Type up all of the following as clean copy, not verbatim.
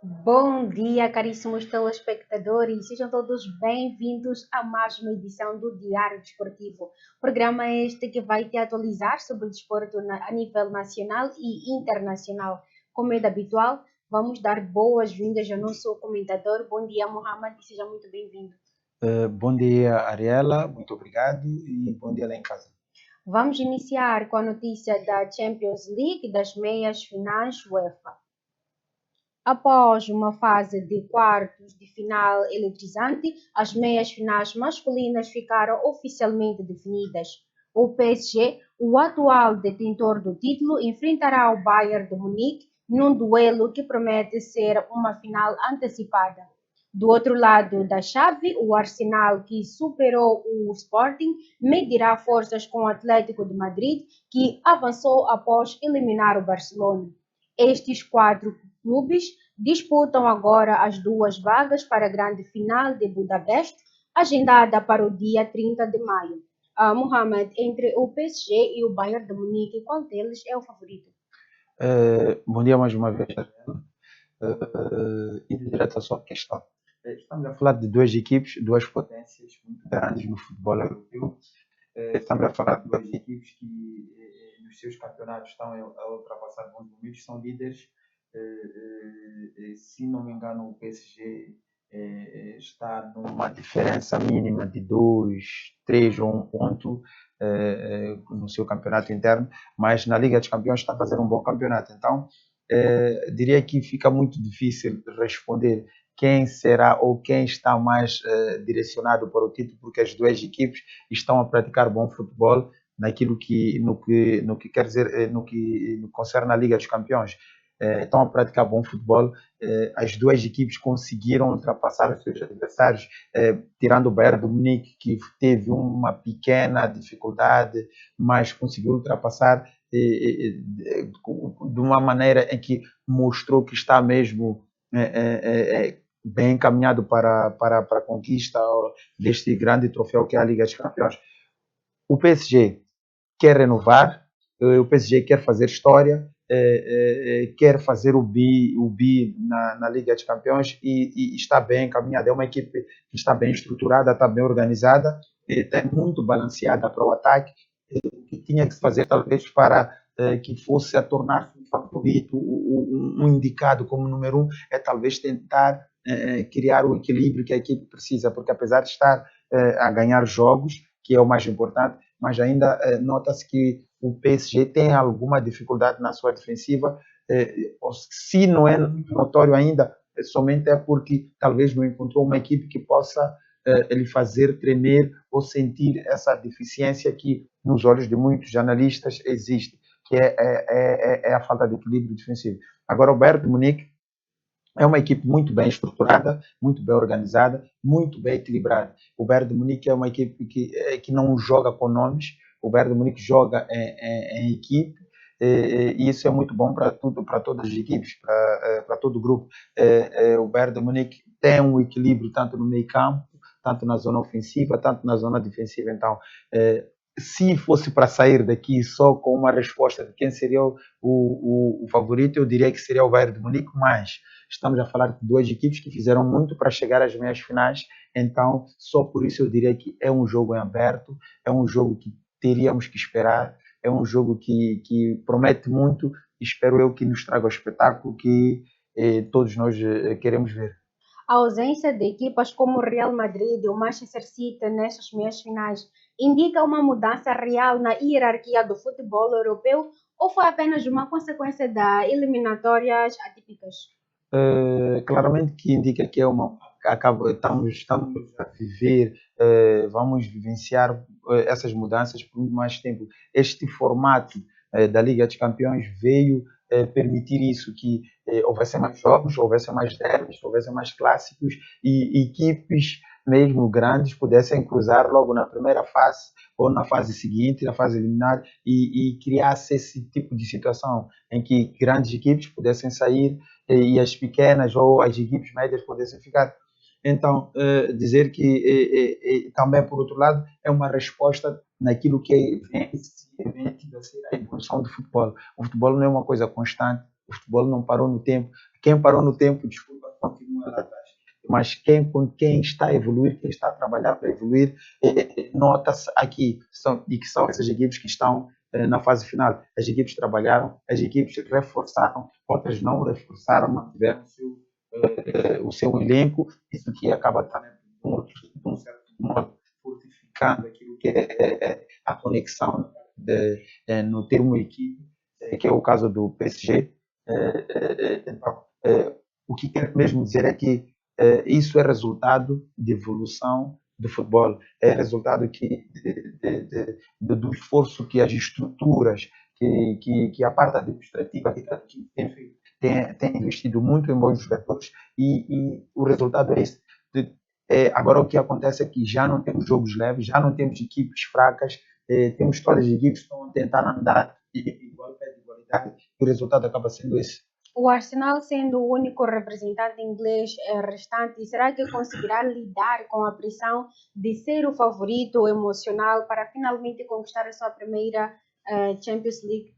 Bom dia, caríssimos telespectadores, sejam todos bem-vindos a mais uma edição do Diário Desportivo. Programa este que vai te atualizar sobre o desporto a nível nacional e internacional. Como é de habitual, vamos dar boas-vindas ao nosso comentador. Bom dia, Mohamed, e seja muito bem-vindo. Bom dia, Ariela, muito obrigado e bom dia lá em casa. Vamos iniciar com a notícia da Champions League das meias finais UEFA. Após uma fase de quartos de final eletrizante, as meias finais masculinas ficaram oficialmente definidas. O PSG, o atual detentor do título, enfrentará o Bayern de Munique num duelo que promete ser uma final antecipada. Do outro lado da chave, o Arsenal, que superou o Sporting, medirá forças com o Atlético de Madrid, que avançou após eliminar o Barcelona. Estes quatro clubes disputam agora as duas vagas para a grande final de Budapeste, agendada para o dia 30 de maio. Mohamed, entre o PSG e o Bayern de Munique, qual deles é o favorito? Bom dia mais uma vez, Ariela. E direto à sua questão. Estamos a falar de duas equipes, duas potências muito grandes no futebol europeu. Estamos a falar de duas equipes que nos seus campeonatos estão a ultrapassar bons momentos, são líderes. Se não me engano, o PSG está numa diferença mínima de 2, 3 ou 1 ponto no seu campeonato interno, mas na Liga dos Campeões está a fazer um bom campeonato. Então, diria que fica muito difícil responder quem será ou quem está mais direcionado para o título, porque as duas equipes estão a praticar bom futebol no que quer dizer, no que concerne a Liga dos Campeões. Estão a praticar bom futebol. As duas equipes conseguiram ultrapassar os seus adversários, tirando o Bayern de Munique, que teve uma pequena dificuldade, mas conseguiu ultrapassar de uma maneira em que mostrou que está mesmo bem encaminhado para a conquista deste grande troféu que é a Liga dos Campeões. O PSG quer renovar, o PSG quer fazer história, quer fazer o bi na Liga dos Campeões e está bem encaminhada. É uma equipe que está bem estruturada, está bem organizada, está muito balanceada para o ataque, que tinha que se fazer talvez para que fosse a tornar-se um favorito, um indicado como número 1, é talvez tentar criar o equilíbrio que a equipe precisa, porque apesar de estar a ganhar jogos, que é o mais importante, mas ainda nota-se que o PSG tem alguma dificuldade na sua defensiva. Se não é notório ainda, somente é porque talvez não encontrou uma equipe que possa lhe fazer tremer ou sentir essa deficiência que, nos olhos de muitos analistas, existe, que é a falta de equilíbrio defensivo. Agora, o Bayern de Munique é uma equipe muito bem estruturada, muito bem organizada, muito bem equilibrada. O Bayern de Munique é uma equipe que não joga com nomes, o Bayern de Munique joga em equipe, e isso é muito bom para todas as equipes, para todo o grupo. O Bayern de Munique tem um equilíbrio tanto no meio campo, tanto na zona ofensiva, tanto na zona defensiva. Então, se fosse para sair daqui só com uma resposta de quem seria o favorito, eu diria que seria o Bayern de Munique, mas estamos a falar de duas equipes que fizeram muito para chegar às meias finais, então só por isso eu diria que é um jogo em aberto, é um jogo que teríamos que esperar, é um jogo que promete muito, espero eu que nos traga o espetáculo que todos nós queremos ver. A ausência de equipas como o Real Madrid e o Manchester City nestas meias finais indica uma mudança real na hierarquia do futebol europeu ou foi apenas uma consequência das eliminatórias atípicas? Claramente que indica que é uma estamos a viver, vamos vivenciar essas mudanças por muito mais tempo. Este formato da Liga dos Campeões veio permitir isso, que houvesse mais jogos, houvesse mais derbys, houvesse mais clássicos e equipes mesmo grandes pudessem cruzar logo na primeira fase ou na fase seguinte, na fase eliminar, e criasse esse tipo de situação em que grandes equipes pudessem sair e as pequenas ou as equipes médias pudessem ficar. Então, dizer que também, por outro lado, é uma resposta naquilo que vem tido a ser a evolução do futebol. O futebol não é uma coisa constante, o futebol não parou no tempo. Quem parou no tempo, desculpa, mas com quem está a evoluir, quem está a trabalhar para evoluir, nota-se aqui, e que são essas equipes que estão na fase final. As equipes trabalharam, as equipes reforçaram, outras não reforçaram, mantiveram o seu elenco, isso que acaba também, de um certo modo, fortificando aquilo que é a conexão no termo equipe, que é o caso do PSG. Então, o que quero mesmo dizer é que isso é resultado de evolução do futebol, é resultado do esforço que as estruturas, que a parte administrativa que cada equipe tem feito, tem investido muito em bons jogadores e o resultado é esse. Agora o que acontece é que já não temos jogos leves, já não temos equipes fracas, temos todas as equipes que estão a tentar andar de igualdade e o resultado acaba sendo esse. O Arsenal, sendo o único representante inglês restante, será que conseguirá lidar com a pressão de ser o favorito emocional para finalmente conquistar a sua primeira Champions League?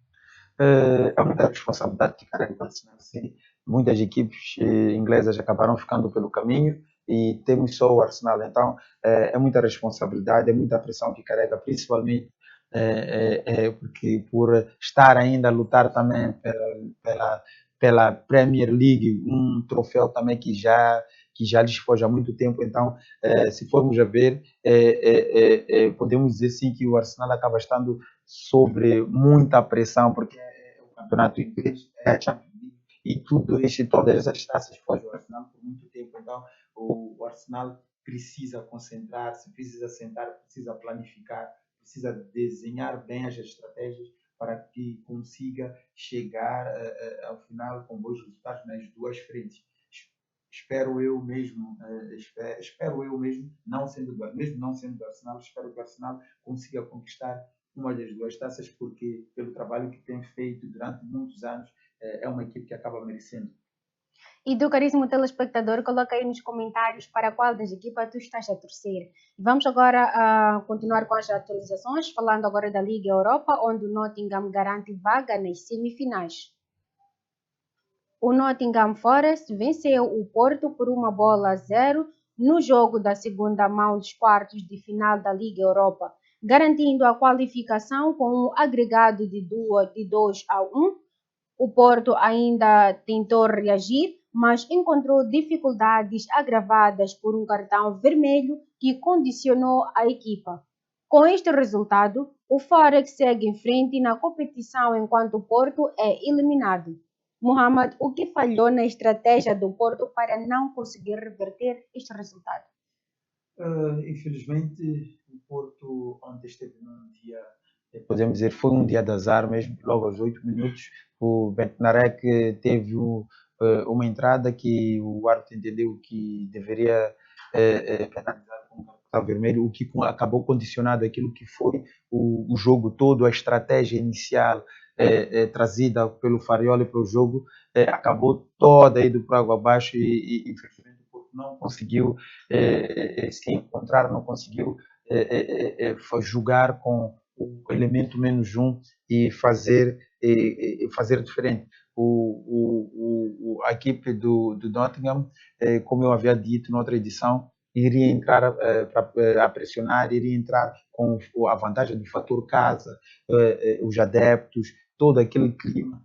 É muita responsabilidade que carrega o Arsenal, sim. Muitas equipes inglesas acabaram ficando pelo caminho e temos só o Arsenal. Então, é muita responsabilidade, é muita pressão que carrega, principalmente porque por estar ainda a lutar também pela Premier League, um troféu também que já lhes foge há muito tempo. Então, se formos a ver, podemos dizer sim que o Arsenal acaba estando sobre muita pressão, porque é o campeonato inglês, é a Champions League, e todas essas taças fogem ao Arsenal por muito tempo. Então, o Arsenal precisa concentrar-se, precisa sentar, precisa planificar, precisa desenhar bem as estratégias para que consiga chegar ao final com bons resultados nas duas frentes. Espero eu mesmo, mesmo não sendo do Arsenal, espero que o Arsenal consiga conquistar uma das duas taças, porque pelo trabalho que tem feito durante muitos anos, é uma equipe que acaba merecendo. E tu, caríssimo telespectador, coloca aí nos comentários para qual das equipas tu estás a torcer. Vamos agora continuar com as atualizações, falando agora da Liga Europa, onde o Nottingham garante vaga nas semifinais. O Nottingham Forest venceu o Porto por 1-0 no jogo da segunda mão dos quartos de final da Liga Europa, garantindo a qualificação com um agregado de 2-1. O Porto ainda tentou reagir, mas encontrou dificuldades agravadas por um cartão vermelho que condicionou a equipa. Com este resultado, o Forest segue em frente na competição enquanto o Porto é eliminado. Mohamed, o que falhou na estratégia do Porto para não conseguir reverter este resultado? Infelizmente, o Porto ontem esteve num dia, podemos dizer, foi um dia de azar mesmo, logo aos 8 minutos. O Bentenarek teve uma entrada que o árbitro entendeu que deveria penalizar com cartão vermelho, o que acabou condicionado aquilo que foi o jogo todo, a estratégia inicial trazida pelo Farioli para o jogo, acabou toda indo para água abaixo e infelizmente o Porto não conseguiu se encontrar, não conseguiu jogar com o elemento menos um e fazer diferente. A equipe do Nottingham, como eu havia dito noutra edição, iria entrar a pressionar, iria entrar com a vantagem do fator casa, os adeptos, todo aquele clima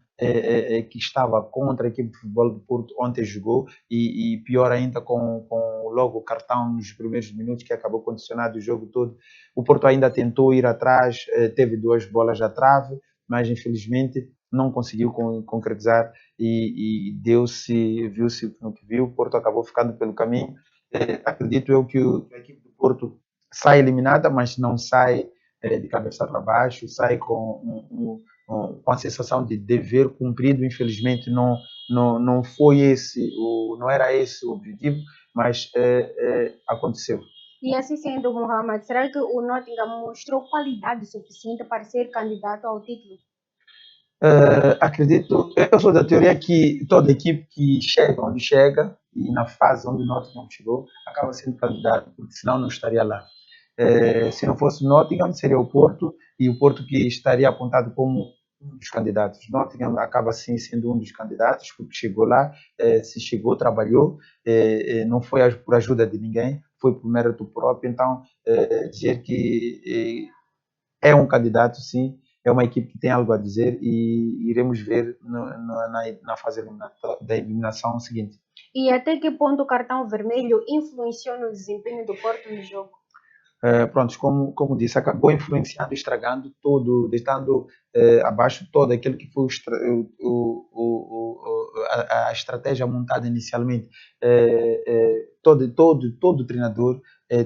que estava contra a equipe de futebol do Porto ontem jogou e pior ainda com logo o cartão nos primeiros minutos que acabou condicionado o jogo todo. O Porto ainda tentou ir atrás, teve 2 bolas à trave, mas infelizmente não conseguiu concretizar e viu-se no que viu. O Porto acabou ficando pelo caminho. Acredito eu que a equipe do Porto sai eliminada, mas não sai de cabeça para baixo, sai com a sensação de dever cumprido. Infelizmente não foi não era esse o objetivo, mas aconteceu. E assim sendo, Mohamed, será que o Nottingham mostrou qualidade suficiente para ser candidato ao título? Acredito, eu sou da teoria que toda equipe que chega onde chega e na fase onde o Nottingham chegou acaba sendo candidato, porque senão não estaria lá. Se não fosse o Nottingham, seria o Porto, e o Porto que estaria apontado como um dos candidatos. Nottingham acaba sim sendo um dos candidatos, porque chegou lá, se chegou, trabalhou, não foi por ajuda de ninguém, foi por mérito próprio. Então, dizer que é um candidato, sim, é uma equipe que tem algo a dizer e iremos ver na fase da eliminação seguinte. E até que ponto o cartão vermelho influenciou no desempenho do Porto no jogo? Pronto, como disse, acabou influenciando, estragando todo, deixando abaixo todo aquilo que foi a estratégia montada inicialmente. Todo treinador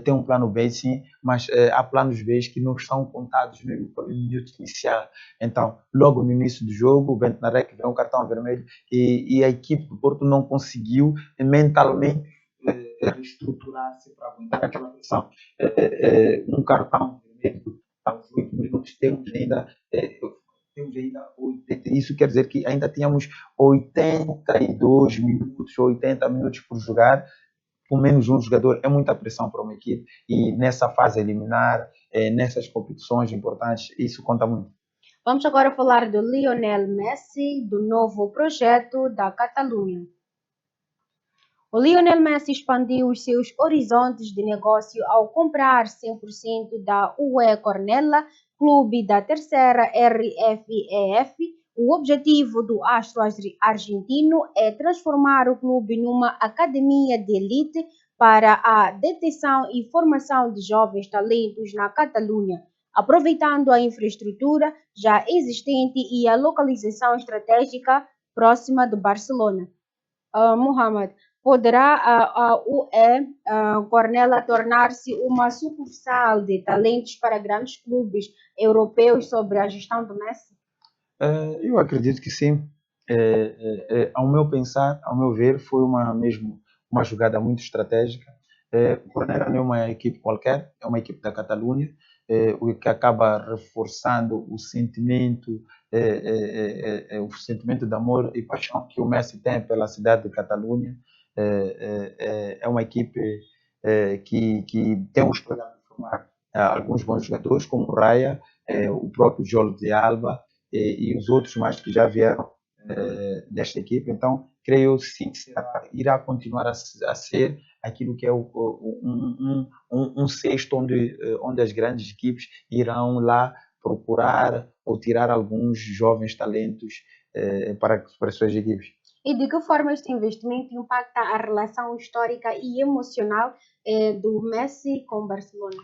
tem um plano B, sim, mas há planos B que não estão contados no minuto inicial. Então, logo no início do jogo, o Bentenarek vê um cartão vermelho e a equipe do Porto não conseguiu mentalmente reestruturar-se para aguentar aquela pressão. Um cartão vermelho aos 8 minutos, temos ainda 80, isso quer dizer que ainda tínhamos 82 minutos, 80 minutos por jogar, com menos um jogador, é muita pressão para uma equipe e nessa fase eliminar, nessas competições importantes, isso conta muito. Vamos agora falar do Lionel Messi, do novo projeto da Catalunha. O Lionel Messi expandiu os seus horizontes de negócio ao comprar 100% da UE Cornella, clube da terceira RFEF. O objetivo do astro argentino é transformar o clube numa academia de elite para a detecção e formação de jovens talentos na Catalunha, aproveitando a infraestrutura já existente e a localização estratégica próxima do Barcelona. Muhammad, poderá a UE Cornella tornar-se uma sucursal de talentos para grandes clubes europeus sobre a gestão do Messi? Eu acredito que sim. Ao meu pensar, ao meu ver, foi mesmo uma jogada muito estratégica. O Cornellà não é uma equipe qualquer, é uma equipe da Catalunha, o que acaba reforçando o sentimento de amor e paixão que o Messi tem pela cidade de Catalunha. É uma equipe que tem um histórico de formar alguns bons jogadores, como o Raya, o próprio Jordi Alba, e os outros mais que já vieram desta equipe. Então, creio sim que irá continuar a ser aquilo que é um cesto onde as grandes equipes irão lá procurar ou tirar alguns jovens talentos para as suas equipes. E de que forma este investimento impacta a relação histórica e emocional do Messi com o Barcelona?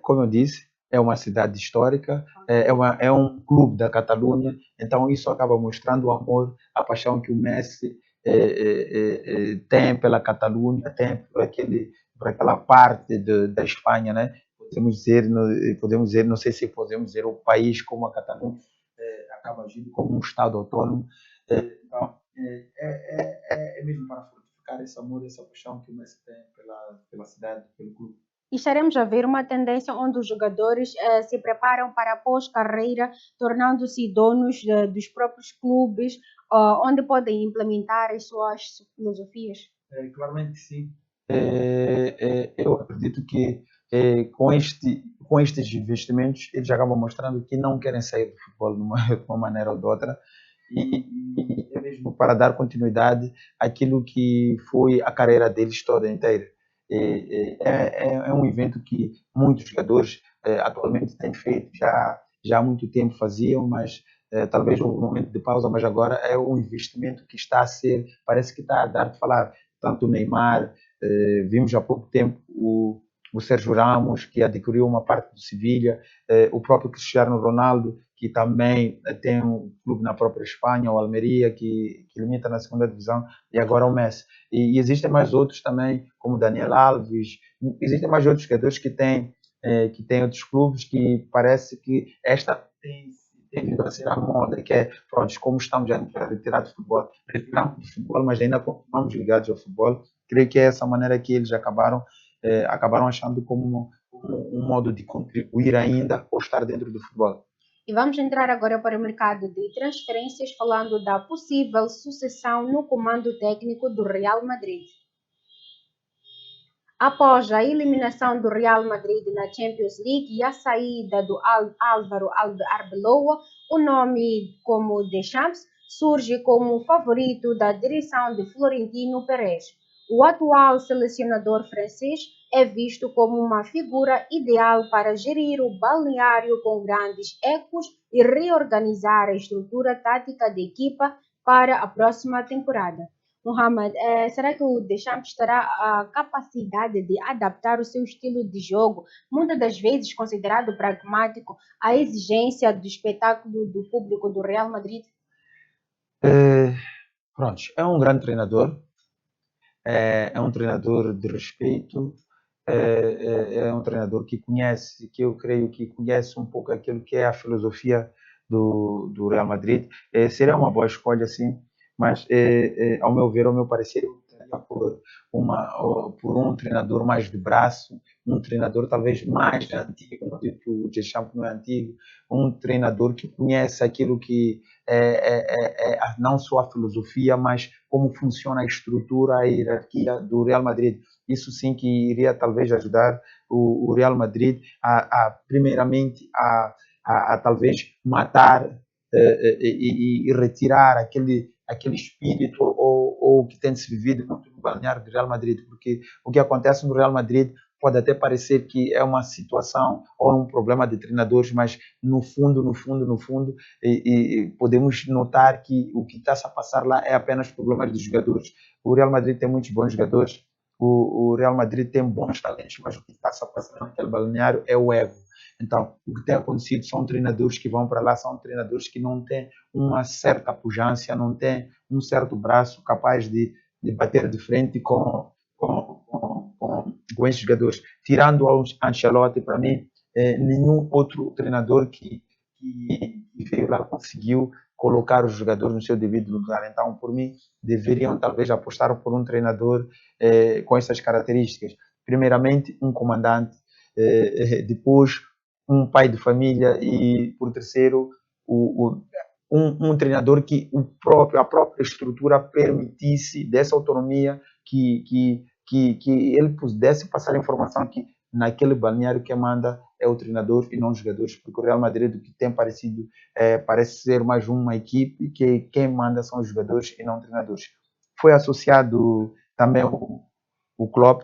Como eu disse, é uma cidade histórica, é um clube da Catalunha, então isso acaba mostrando o amor, a paixão que o Messi tem pela Catalunha, tem por aquela parte da Espanha, né? Podemos dizer, não sei se podemos dizer o país como a Catalunha acaba agindo como um Estado autônomo. Então, é mesmo para fortificar esse amor, essa paixão que o Messi tem pela cidade, pelo clube. Estaremos a ver uma tendência onde os jogadores se preparam para a pós-carreira, tornando-se donos dos próprios clubes, onde podem implementar as suas filosofias. Claramente que sim. Eu acredito que com estes investimentos eles acabam mostrando que não querem sair do futebol de uma maneira ou de outra e é mesmo para dar continuidade àquilo que foi a carreira deles toda inteira. É um evento que muitos jogadores atualmente têm feito, já há muito tempo faziam, mas talvez houve um momento de pausa, mas agora é um investimento que está a ser, parece que está a dar de falar. Tanto o Neymar, vimos há pouco tempo o Sérgio Ramos, que adquiriu uma parte do Sevilha, o próprio Cristiano Ronaldo, que também tem um clube na própria Espanha, o Almeria, que limita na segunda divisão, e agora o Messi. E existem mais outros também, como Daniel Alves, existem mais outros jogadores que têm outros clubes que parece que esta tem vindo a ser a moda, que é, pronto, como estamos já retirados do futebol, retiramos do futebol, mas ainda continuamos ligados ao futebol. Creio que é essa maneira que eles acabaram achando como um modo de contribuir ainda ou estar dentro do futebol. E vamos entrar agora para o mercado de transferências, falando da possível sucessão no comando técnico do Real Madrid. Após a eliminação do Real Madrid na Champions League e a saída do Álvaro Arbeloa, O nome como Deschamps surge como favorito da direção de Florentino Pérez. O atual selecionador francês é visto como uma figura ideal para gerir o balneário com grandes ecos e reorganizar a estrutura tática da equipa para a próxima temporada. Mohamed, será que o Deschamps terá a capacidade de adaptar o seu estilo de jogo, muitas das vezes considerado pragmático, à exigência do espetáculo do público do Real Madrid? Eh, Pronto, é um grande treinador, é um treinador de respeito, é um treinador que conhece, que eu creio que conhece um pouco aquilo que é a filosofia do Real Madrid. Seria uma boa escolha, sim, mas ao meu ver, ao meu parecer, eu estaria por um treinador mais de braço, um treinador talvez mais antigo, não digo que o Deschamps não é antigo, um treinador que conhece aquilo que não só a filosofia, mas como funciona a estrutura, a hierarquia do Real Madrid. Isso sim que iria talvez ajudar o Real Madrid primeiramente a talvez matar e retirar aquele espírito ou que tem se vivido muito no balneário do Real Madrid, porque o que acontece no Real Madrid pode até parecer que é uma situação ou um problema de treinadores, mas no fundo, podemos notar que o que está a passar lá é apenas problemas dos jogadores. O Real Madrid tem muitos bons jogadores, o Real Madrid tem bons talentos, mas o que está a passar naquele balneário é o ego. Então, o que tem acontecido são treinadores que vão para lá, são treinadores que não têm uma certa pujança, não têm um certo braço capaz de bater de frente com esses jogadores. Tirando o Ancelotti, para mim, nenhum outro treinador que veio lá conseguiu colocar os jogadores no seu devido lugar. Então, por mim, deveriam talvez apostar por um treinador com essas características. Primeiramente, um comandante, depois, um pai de família e, por terceiro, um treinador que a própria estrutura permitisse, dessa autonomia, que ele pudesse passar a informação que naquele balneário que manda é o treinador e não os jogadores, porque o Real Madrid o que tem parecido parece ser mais uma equipe que quem manda são os jogadores e não os treinadores. Foi associado também o Klopp,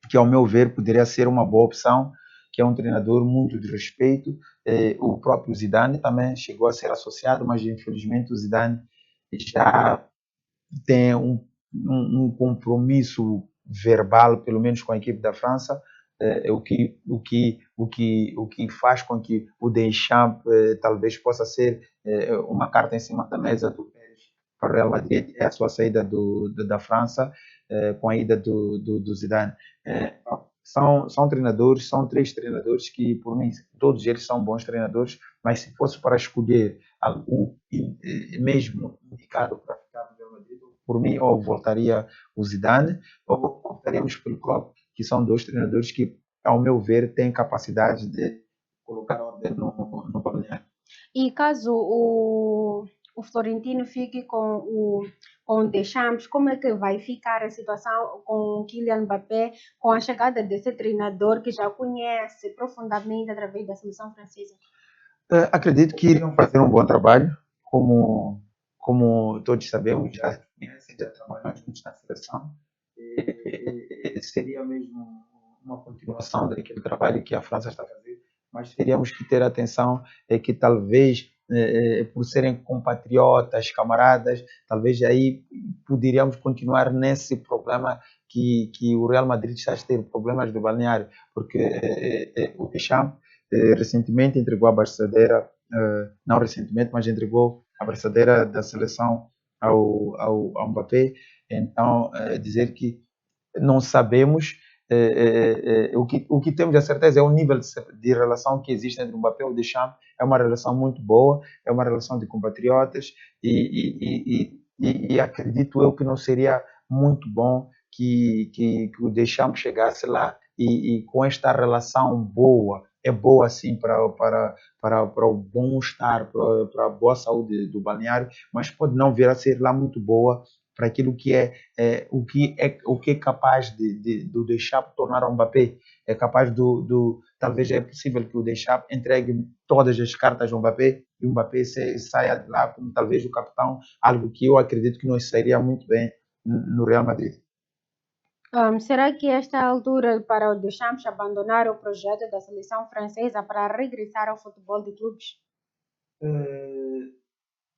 que ao meu ver poderia ser uma boa opção, que é um treinador muito de respeito. O próprio Zidane também chegou a ser associado, mas infelizmente o Zidane já tem um compromisso verbal, pelo menos com a equipe da França, o que faz com que o Deschamps talvez possa ser uma carta em cima da mesa do Pérez para o Real Madrid, é a sua saída da França com a ida do Zidane. É, são treinadores, são três treinadores que, por mim, todos eles são bons treinadores, mas se fosse para escolher algum mesmo indicado para ficar no Real Madrid, por mim, ou voltaria o Zidane, ou voltaríamos pelo Klopp, que são dois treinadores que, ao meu ver, têm capacidade de colocar ordem no balneário. E caso o Florentino fique com o Deschamps, como é que vai ficar a situação com o Kylian Mbappé, com a chegada desse treinador que já conhece profundamente através da seleção francesa? Acredito que iriam fazer um bom trabalho, como todos sabemos, já conhecem, já trabalham juntos na seleção. Seria mesmo uma continuação daquele trabalho que a França está fazendo, mas teríamos que ter atenção que talvez, por serem compatriotas, camaradas, talvez aí poderíamos continuar nesse problema que o Real Madrid está a ter, problemas do balneário, porque o Deschamps recentemente entregou a braçadeira, não recentemente, mas entregou a braçadeira da seleção ao Mbappé. Então, dizer que não sabemos, o que temos a certeza é o nível de relação que existe entre o Mbappé e o Deschamps, é uma relação muito boa, é uma relação de compatriotas e acredito eu que não seria muito bom que o Deschamps chegasse lá e com esta relação boa, é boa sim para o bom estar, para a boa saúde do balneário, mas pode não vir a ser lá muito boa para aquilo que o que é capaz do Deschamps tornar um Mbappé. É capaz talvez é possível que o Deschamps entregue todas as cartas ao Mbappé e o Mbappé saia de lá como talvez o capitão, algo que eu acredito que não sairia muito bem no Real Madrid. Será que esta é a altura para o Deschamps abandonar o projeto da seleção francesa para regressar ao futebol de clubes?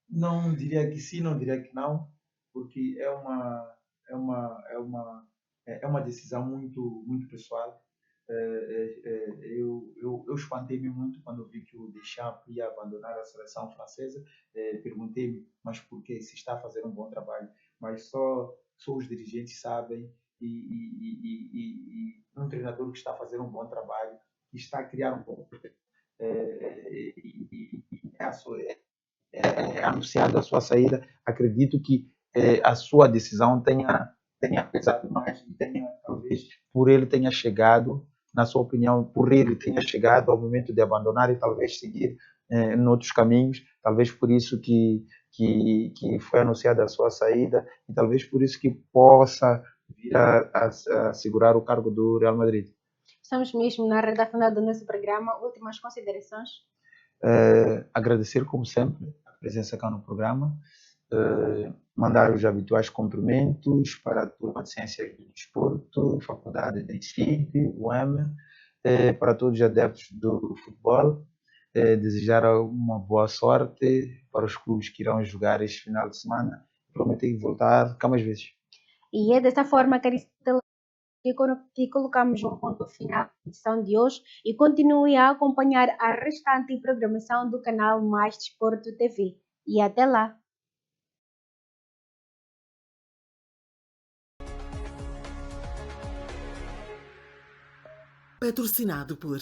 Não diria que sim, não diria que não, porque é uma, é uma, é uma decisão muito pessoal. Eu espantei-me muito quando vi que o Deschamps ia abandonar a seleção francesa. Perguntei-me, mas por que? Se está a fazer um bom trabalho. Mas só os dirigentes sabem e um treinador que está a fazer um bom trabalho, que está a criar um bom projeto, é a sua, anunciado a sua saída, acredito que a sua decisão tenha pesado mais e tenha, talvez, por ele tenha chegado, na sua opinião, por ele tenha chegado ao momento de abandonar e talvez seguir em outros caminhos, talvez por isso que foi anunciada a sua saída e talvez por isso que possa vir a segurar o cargo do Real Madrid. Estamos mesmo na reta final do nosso programa. Últimas considerações? Agradecer, como sempre, a presença cá no programa, mandar os habituais cumprimentos para a turma de Ciências do Desporto, Faculdade de Chile, UEM, para todos os adeptos do futebol, desejar uma boa sorte para os clubes que irão jogar este final de semana. Prometo voltar cá mais vezes. E é dessa forma, caríssimo, que colocamos um ponto final à edição de hoje e continue a acompanhar a restante programação do canal Mais Desporto TV. E até lá! Patrocinado por